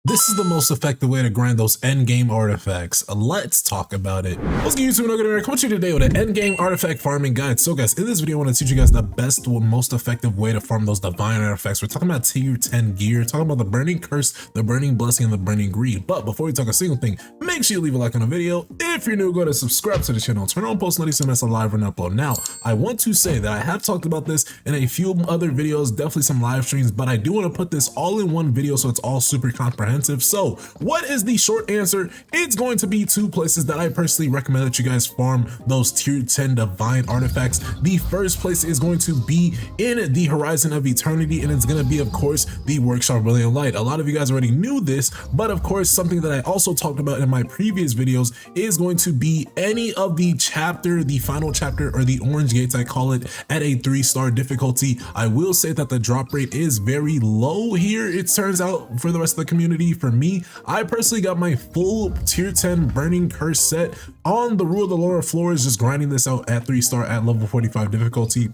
This is the most effective way to grind those endgame artifacts. Let's talk about it. What's good, YouTube? NoGoodEman coming to you today with an endgame artifact farming guide. So guys, in this video I want to teach you guys the best or most effective way to farm those divine artifacts. We're talking about tier 10 gear, talking about the burning curse, the burning blessing, and the burning greed. But before we talk a single thing, make sure you leave a like on the video. If you're new, go to subscribe to the channel, turn on post notifications live and upload. Now, I want to say that I have talked about this in a few other videos, definitely some live streams, but I do want to put this all in one video so it's all super comprehensive. So what is the short answer? It's going to be two places that I personally recommend that you guys farm those tier 10 divine artifacts. The first place is going to be in the Horizon of Eternity, and it's going to be, of course, the Workshop Brilliant Light. A lot of you guys already knew this, but of course, something that I also talked about in my previous videos is going to be any of the chapter, the final chapter, or the orange gates, I call it, at a 3-star difficulty. I will say that the drop rate is very low here, it turns out, for the rest of the community. For me, I personally got my full tier 10 burning curse set on the Rule of the Lower Floors, just grinding this out at 3-star at level 45 difficulty.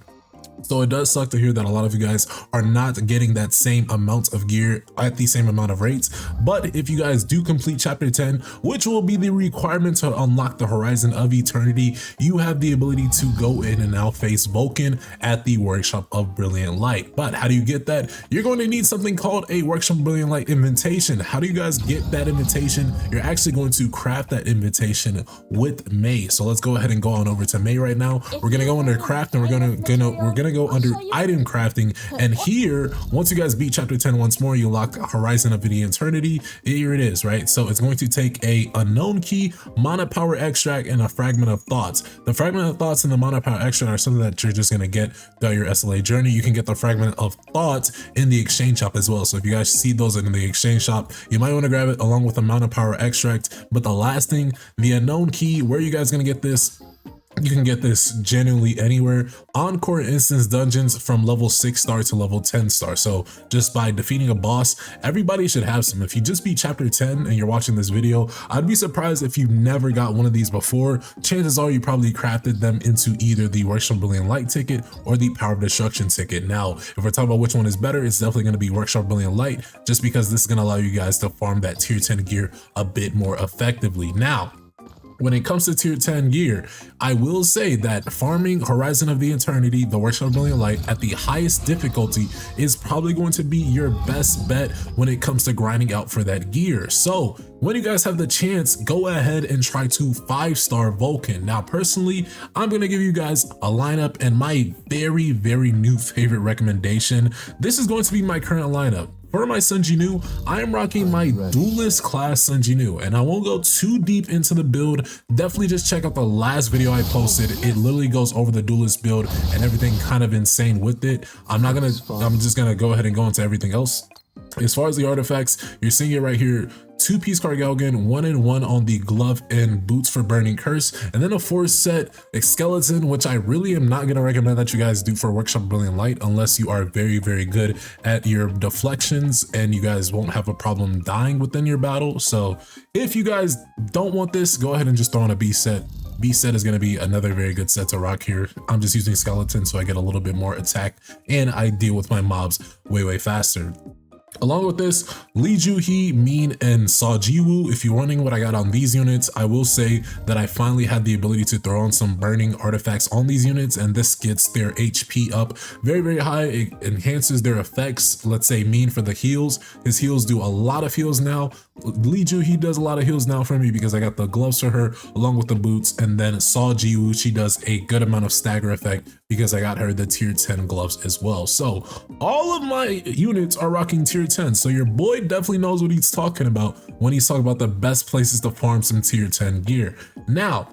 So it does suck to hear that a lot of you guys are not getting that same amount of gear at the same amount of rates. But if you guys do complete chapter 10, which will be the requirement to unlock the Horizon of Eternity, you have the ability to go in and now face Vulcan at the Workshop of Brilliant Light. But how do you get that? You're going to need something called a Workshop of Brilliant Light invitation. How do you guys get that invitation? You're actually going to craft that invitation with May. So let's go ahead and go on over to May right now. We're gonna go under craft, and we're gonna go under item crafting, and here, once you guys beat chapter 10 once more, you unlock Horizon of the Eternity. Here it is, right? So it's going to take a unknown key, mana power extract, and a fragment of thoughts. The fragment of thoughts and the mana power extract are something that you're just gonna get throughout your SLA journey. You can get the fragment of thoughts in the exchange shop as well. So if you guys see those in the exchange shop, you might want to grab it along with the mana power extract. But the last thing, the unknown key, where are you guys gonna get this? You can get this genuinely anywhere. Encore instance dungeons from level 6-star to level 10-star. So just by defeating a boss, everybody should have some. If you just beat chapter 10 and you're watching this video, I'd be surprised if you never got one of these before. Chances are you probably crafted them into either the Workshop Brilliant Light ticket or the Power of Destruction ticket. Now, if we're talking about which one is better, it's definitely going to be Workshop Brilliant Light, just because this is going to allow you guys to farm that tier 10 gear a bit more effectively. Now, when it comes to tier 10 gear, I will say that farming Horizon of the Eternity, the Workshop of Brilliant Light, at the highest difficulty is probably going to be your best bet when it comes to grinding out for that gear. So when you guys have the chance, go ahead and try to 5-star Vulcan. Now, personally, I'm going to give you guys a lineup and my very, very new favorite recommendation. This is going to be my current lineup. For my Sun Jinwoo, I am rocking my Duelist class Sun Jinwoo, and I won't go too deep into the build. Definitely just check out the last video I posted. It literally goes over the Duelist build and everything kind of insane with it. I'm just gonna go ahead and go into everything else. As far as the artifacts, you're seeing it right here. 2-piece Cargalgan, 1-in-1 on the glove and boots for burning curse, and then a 4-set skeleton, which I really am not going to recommend that you guys do for Workshop Brilliant Light unless you are very, very good at your deflections and you guys won't have a problem dying within your battle. So if you guys don't want this, go ahead and just throw on a B set. B set is going to be another very good set to rock here. I'm just using skeleton so I get a little bit more attack and I deal with my mobs way faster. Along with this, Lee Ju-hee, Min, and Saw Ji-woo, if you're wondering what I got on these units, I will say that I finally had the ability to throw on some burning artifacts on these units, and this gets their HP up very high. It enhances their effects. Let's say Min for the heals. His heals do a lot of heals now. Lee Ju-hee does a lot of heals now for me because I got the gloves for her along with the boots, and then Saw Ji-woo, she does a good amount of stagger effect because I got her the tier 10 gloves as well. So all of my units are rocking tier 10, so your boy definitely knows what he's talking about when he's talking about the best places to farm some tier 10 gear. Now,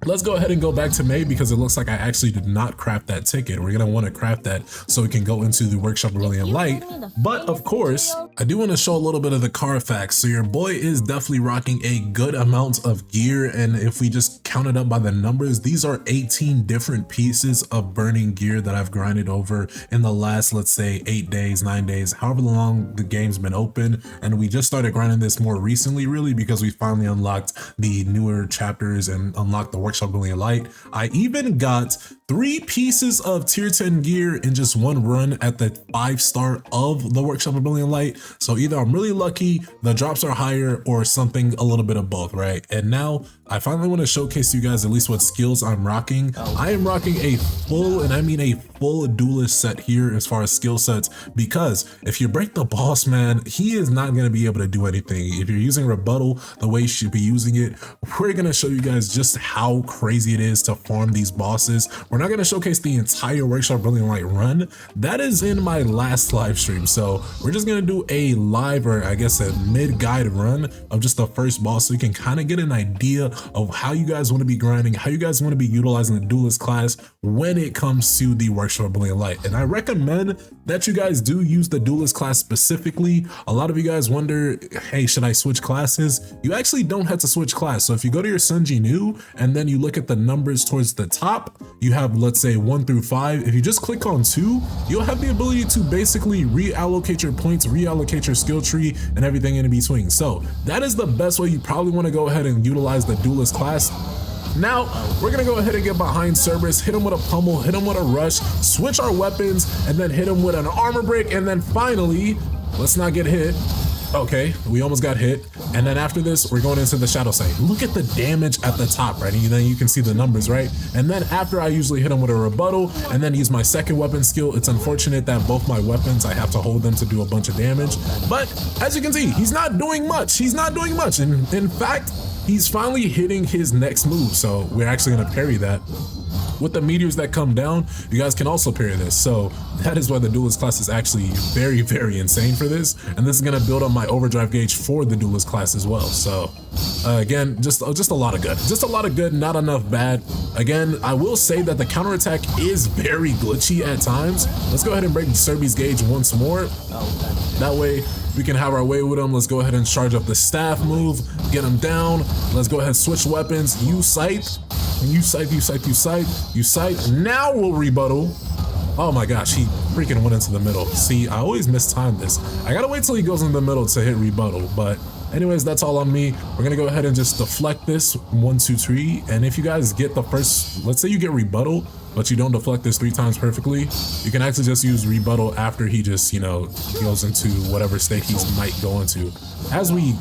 let's go ahead and go back to May because it looks like I actually did not craft that ticket. We're going to want to craft that so we can go into the Workshop Brilliant Light. But of course, I do want to show a little bit of the Carfax. So your boy is definitely rocking a good amount of gear. And if we just count it up by the numbers, these are 18 different pieces of burning gear that I've grinded over in the last, let's say 8 days, 9 days, however long the game's been open. And we just started grinding this more recently, really, because we finally unlocked the newer chapters and unlocked the Workshop Brilliant Light. I even got 3 pieces of tier 10 gear in just one run at the 5-star of the Workshop of Brilliant Light. So either I'm really lucky, the drops are higher, or something a little bit of both, right? And now I finally want to showcase to you guys at least what skills I'm rocking. I am rocking a full, and I mean a full duelist set here as far as skill sets, because if you break the boss, man, he is not going to be able to do anything. If you're using rebuttal the way you should be using it, we're going to show you guys just how crazy it is to farm these bosses. We're not going to showcase the entire Workshop Brilliant Light run. That is in my last live stream. So we're just going to do a live, or I guess a mid-guide run of just the first boss, so you can kind of get an idea of how you guys want to be grinding, how you guys want to be utilizing the duelist class when it comes to the Workshop Brilliant Light. And I recommend that you guys do use the duelist class specifically. A lot of you guys wonder, hey, should I switch classes? You actually don't have to switch class. So if you go to your Sunji New and then you look at the numbers towards the top, you have, let's say, 1 through 5. If you just click on 2, you'll have the ability to basically reallocate your points, reallocate your skill tree, and everything in between. So that is the best way. You probably want to go ahead and utilize the duelist class. Now, we're going to go ahead and get behind Cerberus, hit him with a pummel, hit him with a rush, switch our weapons, and then hit him with an armor break. And then finally, let's not get hit. Okay, we almost got hit. And then after this, we're going into the shadow sight. Look at the damage at the top, right? And then you can see the numbers, right? And then after I usually hit him with a rebuttal and then use my second weapon skill. It's unfortunate that both my weapons, I have to hold them to do a bunch of damage. But as you can see, he's not doing much. He's not doing much. And in fact, he's finally hitting his next move. So we're actually going to parry that. With the meteors that come down, you guys can also parry this. So that is why the duelist class is actually very, very insane for this. And this is going to build on my overdrive gauge for the duelist class as well. So again, just a lot of good. Just a lot of good, not enough bad. Again, I will say that the counterattack is very glitchy at times. Let's go ahead and break Serby's gauge once more. That way we can have our way with him. Let's go ahead and charge up the staff move, get him down. Let's go ahead and switch weapons. Use sight. You sight. Now we'll rebuttal. Oh my gosh, he freaking went into the middle. See, I always mistime this. I gotta wait till he goes in the middle to hit rebuttal. But anyways, that's all on me. We're gonna go ahead and just deflect this 1, 2, 3. And if you guys get the first, let's say you get rebuttal, but you don't deflect this 3 times perfectly, you can actually just use rebuttal after he just, you know, goes into whatever state he might go into. As we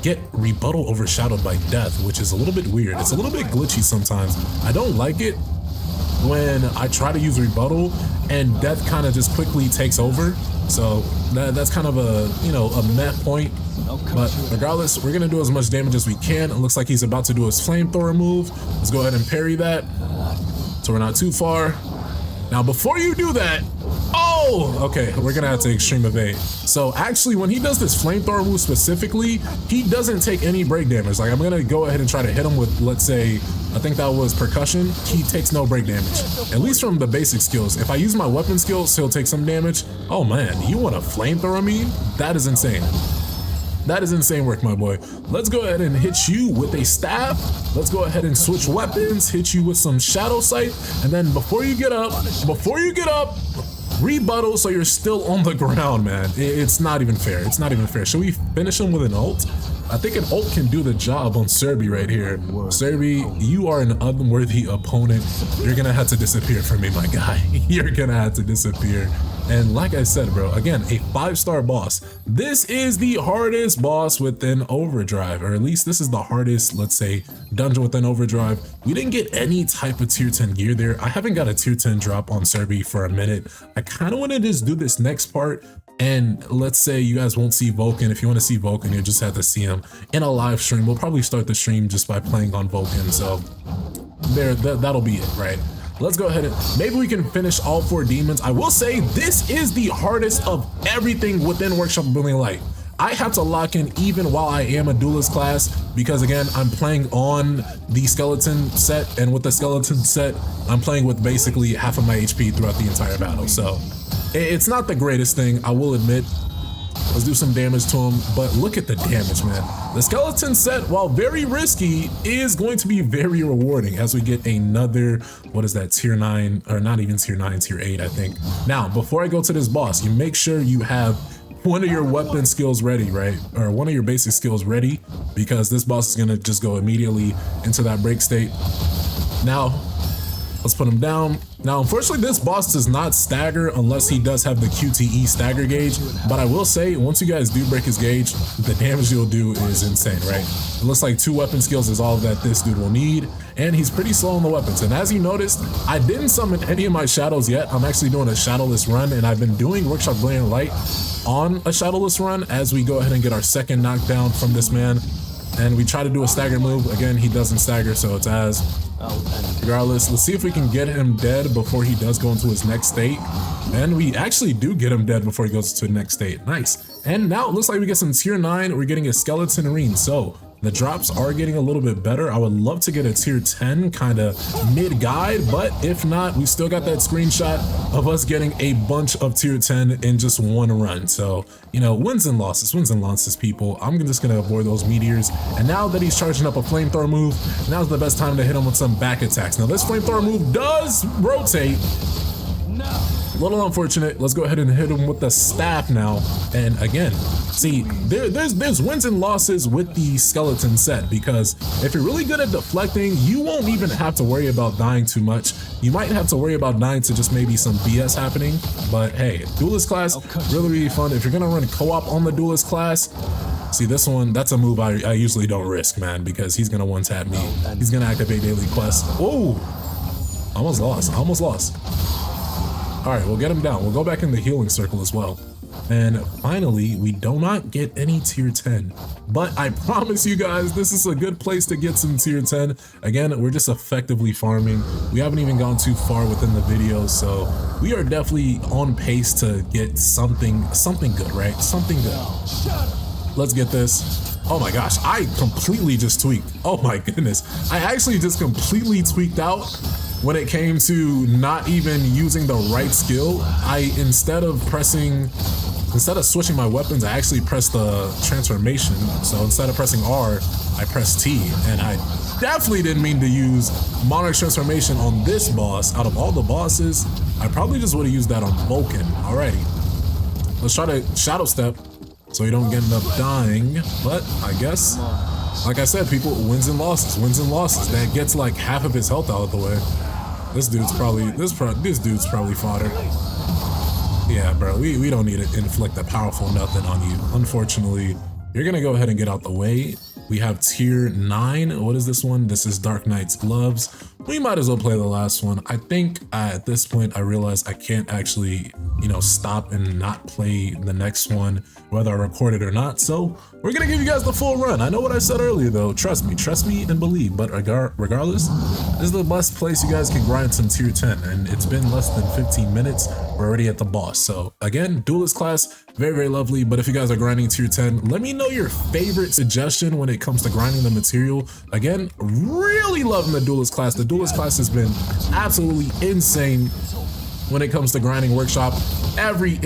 get rebuttal overshadowed by death, which is a little bit weird. It's a little bit glitchy sometimes. I don't like it when I try to use rebuttal and death kind of just quickly takes over. So that's kind of a, you know, a meh point. But regardless, we're gonna do as much damage as we can. It looks like he's about to do his flamethrower move. Let's go ahead and parry that, so we're not too far. Now, before you do that, oh, okay, we're gonna have to extreme evade. So actually, when he does this flamethrower move specifically, he doesn't take any break damage. Like, I'm gonna go ahead and try to hit him with, let's say, I think that was percussion. He takes no break damage, at least from the basic skills. If I use my weapon skills, he'll take some damage. Oh man, you want to flamethrower me? That is insane. That is insane work, my boy. Let's go ahead and hit you with a staff. Let's go ahead and switch weapons, hit you with some shadow sight. And then before you get up, rebuttal so you're still on the ground, man. It's not even fair. It's not even fair. Should we finish him with an ult? I think an ult can do the job on Serby right here. Serby, you are an unworthy opponent. You're gonna have to disappear from me, my guy. You're gonna have to disappear. And like I said, bro, again, a 5-star boss. This is the hardest boss within Overdrive, or at least this is the hardest, let's say, dungeon within Overdrive. We didn't get any type of tier 10 gear there. I haven't got a tier 10 drop on Serby for a minute. I kind of want to just do this next part. And let's say you guys won't see Vulcan. If you want to see Vulcan, you just have to see him in a live stream. We'll probably start the stream just by playing on Vulcan. So that'll be it, right? Let's go ahead and maybe we can finish all 4 demons. I will say this is the hardest of everything within Workshop of Brilliant Light. I have to lock in even while I am a duelist class, because again, I'm playing on the skeleton set, and with the skeleton set, I'm playing with basically half of my HP throughout the entire battle. So it's not the greatest thing, I will admit. Let's do some damage to him, but look at the damage, man. The skeleton set, while very risky, is going to be very rewarding as we get another, what is that, tier 9, or not even tier 9, tier 8, I think. Now, before I go to this boss, you make sure you have one of your weapon skills ready, right? Or one of your basic skills ready, because this boss is gonna just go immediately into that break state. Now, Let's put him down. Now, unfortunately, this boss does not stagger unless he does have the QTE stagger gauge. But I will say, once you guys do break his gauge, the damage you'll do is insane, right? It looks like 2 weapon skills is all that this dude will need. And he's pretty slow on the weapons. And as you noticed, I didn't summon any of my shadows yet. I'm actually doing a shadowless run, and I've been doing Workshop Glaring Light on a shadowless run as we go ahead and get our second knockdown from this man. And we try to do a stagger move. Again, he doesn't stagger, so it's as. Regardless, let's see if we can get him dead before he does go into his next state. And we actually do get him dead before he goes to the next state. Nice. And now it looks like we get some tier 9. We're getting a skeleton ring. So the drops are getting a little bit better. I would love to get a tier 10 kind of mid-guide, but if not, we still got that screenshot of us getting a bunch of tier 10 in just one run. So, you know, wins and losses, people. I'm just going to avoid those meteors. And now that he's charging up a flamethrower move, now's the best time to hit him with some back attacks. Now, this flamethrower move does rotate. A little unfortunate. Let's go ahead and hit him with the staff now. And again, see, there's wins and losses with the skeleton set, because if you're really good at deflecting, you won't even have to worry about dying too much. You might have to worry about dying to just maybe some BS happening. But hey, duelist class, really fun. If you're gonna run co-op on the duelist class, see this one, that's a move I usually don't risk, man, because he's gonna one-tap me. He's gonna activate daily quest. Whoa, almost lost. All right, we'll get him down. We'll go back in the healing circle as well. And finally, we do not get any tier 10. But I promise you guys, this is a good place to get some tier 10. Again, we're just effectively farming. We haven't even gone too far within the video, so we are definitely on pace to get something good, right? Something good. Let's get this. Oh my gosh, I completely just tweaked. Oh my goodness. I actually just completely tweaked out when it came to not even using the right skill. Instead of switching my weapons, I actually pressed the transformation. So instead of pressing R, I pressed T, and I definitely didn't mean to use Monarch's transformation on this boss. Out of all the bosses, I probably just would have used that on Vulcan. Alrighty, let's try to shadow step so you don't end up dying. But I guess, like I said, people, wins and losses. That gets like half of his health out of the way. This dude's probably fodder. Yeah, bro, we don't need to inflict a powerful nothing on you. Unfortunately, you're gonna go ahead and get out the way. We have tier 9. What is this one? This is Dark Knight's Gloves. We might as well play the last one. I think at this point I realize I can't actually, you know, stop and not play the next one, whether I record it or not. So we're gonna give you guys the full run. I know what I said earlier though. Trust me and believe. But regardless, this is the best place you guys can grind some tier 10, and it's been less than 15 minutes. We're already at the boss. So again, duelist class, very lovely. But if you guys are grinding tier 10, let me know your favorite suggestion when it comes to grinding the material. Again, really loving the duelist class. The duelist class has been absolutely insane when it comes to grinding workshop. Every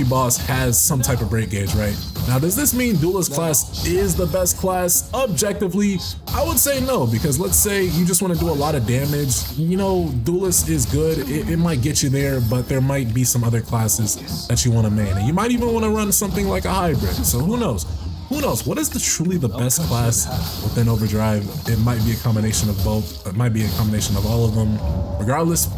boss has some type of break gauge, right? Now, does this mean duelist class is the best class? Objectively, I would say no, because let's say you just want to do a lot of damage. You know, duelist is good. It might get you there, but there might be some other classes that you want to main. And you might even want to run something like a hybrid. So who knows? Who knows? What is truly the best class within Overdrive? It might be a combination of both. It might be a combination of all of them. Regardless,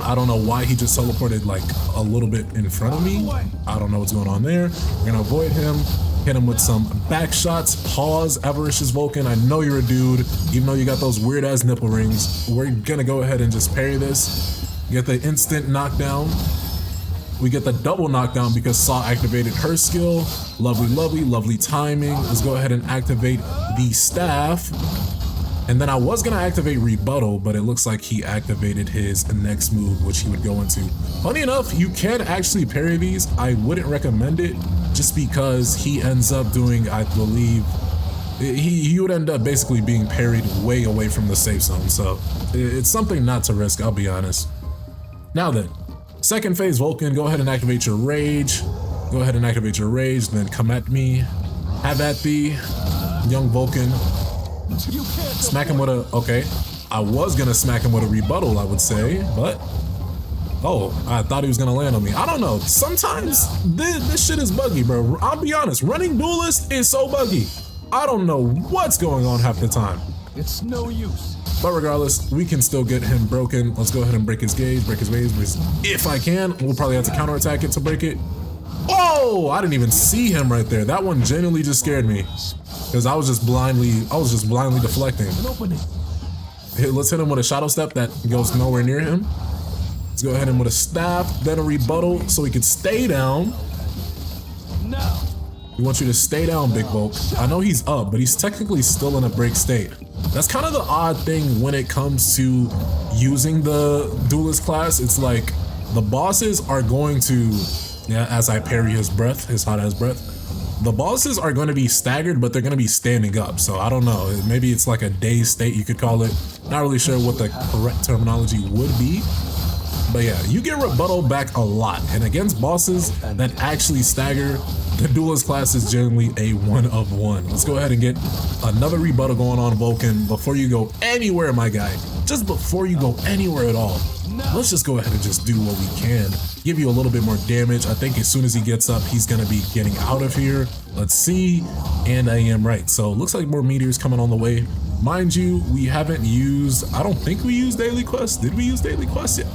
I don't know why he just teleported like a little bit in front of me. I don't know what's going on there. We're gonna avoid him, hit him with some back shots. Pause, Avaricious Vulcan. I know you're a dude, even though you got those weird ass nipple rings. We're gonna go ahead and just parry this. Get the instant knockdown. We get the double knockdown because Saw activated her skill. Lovely timing. Let's go ahead and activate the staff. And then I was gonna activate rebuttal, but it looks like he activated his next move, which he would go into. Funny enough, you can actually parry these. I wouldn't recommend it just because he ends up doing, I believe, he would end up basically being parried way away from the safe zone. So it's something not to risk, I'll be honest. Now then, second phase Vulcan, go ahead and activate your rage. Go ahead and activate your rage, then come at me. Have at thee, young Vulcan. Smack him with a, okay. I was gonna smack him with a rebuttal, I would say, but, oh, I thought he was gonna land on me. I don't know, sometimes this shit is buggy, bro. I'll be honest, running duelist is so buggy. I don't know what's going on half the time. It's no use. But regardless, we can still get him broken. Let's go ahead and break his gauge, break his waves. If I can, we'll probably have to counterattack it to break it. Oh, I didn't even see him right there. That one genuinely just scared me because I was just blindly deflecting. Let's hit him with a shadow step that goes nowhere near him. Let's go ahead and with a staff, then a rebuttal so he can stay down. We want you to stay down, Big Volk. I know he's up, but he's technically still in a break state. That's kind of the odd thing when it comes to using the duelist class. It's like the bosses are going to, yeah, as I parry his breath, his hot ass breath, the bosses are going to be staggered, but they're going to be standing up. So I don't know, maybe it's like a dazed state, you could call it. Not really sure what the correct terminology would be. But yeah, you get rebuttal back a lot. And against bosses that actually stagger, the duelist class is generally a 1 of 1. Let's go ahead and get another rebuttal going on Vulcan before you go anywhere, my guy. Just before you go anywhere at all. Let's just go ahead and just do what we can. Give you a little bit more damage. I think as soon as he gets up, he's gonna be getting out of here. Let's see, and I am right. So looks like more meteors coming on the way. Mind you, we haven't used, I don't think we used daily quests. Did we use daily quests yet?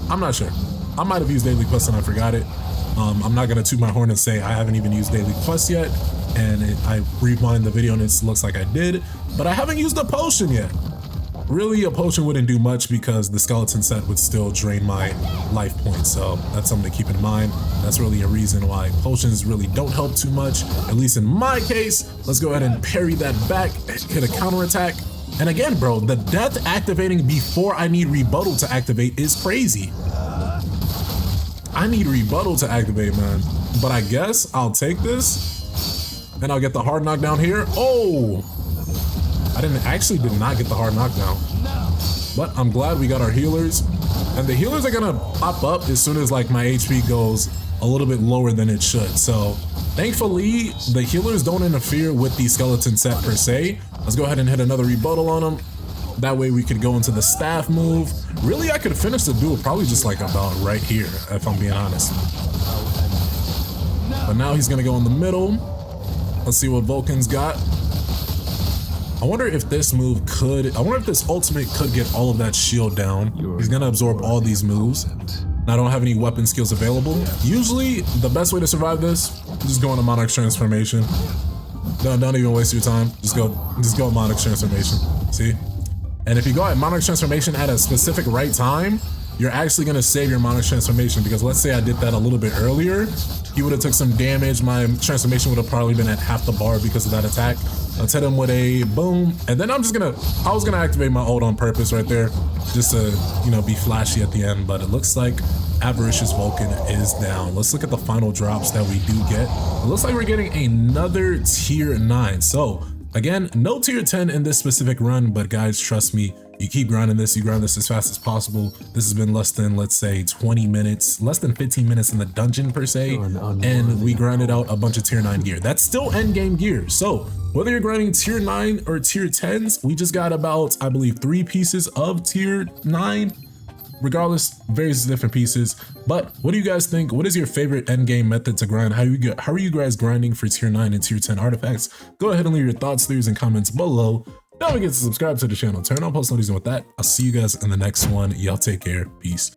I'm not sure. I might have used daily quests and I forgot it. I'm not gonna toot my horn and say I haven't even used daily quests yet. And I rewind the video and it looks like I did, but I haven't used a potion yet. Really, a potion wouldn't do much because the skeleton set would still drain my life points. So that's something to keep in mind. That's really a reason why potions really don't help too much, at least in my case. Let's go ahead and parry that back, hit a counterattack. And again, bro, the death activating before I need rebuttal to activate is crazy. I need rebuttal to activate, man. But I guess I'll take this and I'll get the hard knockdown here. Oh, I did not get the hard knockdown, but I'm glad we got our healers, and the healers are gonna pop up as soon as like my HP goes a little bit lower than it should. So thankfully the healers don't interfere with the skeleton set per se. Let's go ahead and hit another rebuttal on him. That way we could go into the staff move. Really, I could finish the duel probably just like about right here, if I'm being honest. But now he's gonna go in the middle. Let's see what Vulcan's got. I wonder if this move could, I wonder if this ultimate could get all of that shield down. He's gonna absorb all these moves. And I don't have any weapon skills available. Usually, the best way to survive this, just go into Monarch's transformation. Don't even waste your time. Just go Monarch's transformation. See? And if you go at Monarch's transformation at a specific right time, you're actually gonna save your Monarch's transformation, because let's say I did that a little bit earlier, he would have took some damage. My transformation would have probably been at half the bar because of that attack. Let's hit him with a boom, and then I was gonna activate my ult on purpose right there, just to, you know, be flashy at the end. But it looks like Avaricious Vulcan is down. Let's look at the final drops that we do get. It looks like we're getting another tier 9. So again, no tier 10 in this specific run, but guys, trust me, you keep grinding this, you grind this as fast as possible. This has been less than, let's say, 20 minutes, less than 15 minutes in the dungeon per se, and we grinded out a bunch of tier 9 gear. That's still endgame gear. So whether you're grinding tier 9 or tier 10s, we just got about, I believe, 3 pieces of tier 9. Regardless, various different pieces. But what do you guys think? What is your favorite endgame method to grind? How are you guys grinding for tier 9 and tier 10 artifacts? Go ahead and leave your thoughts, theories, and comments below. Don't forget to subscribe to the channel, turn on post notifications. With that, I'll see you guys in the next one. Y'all take care. Peace.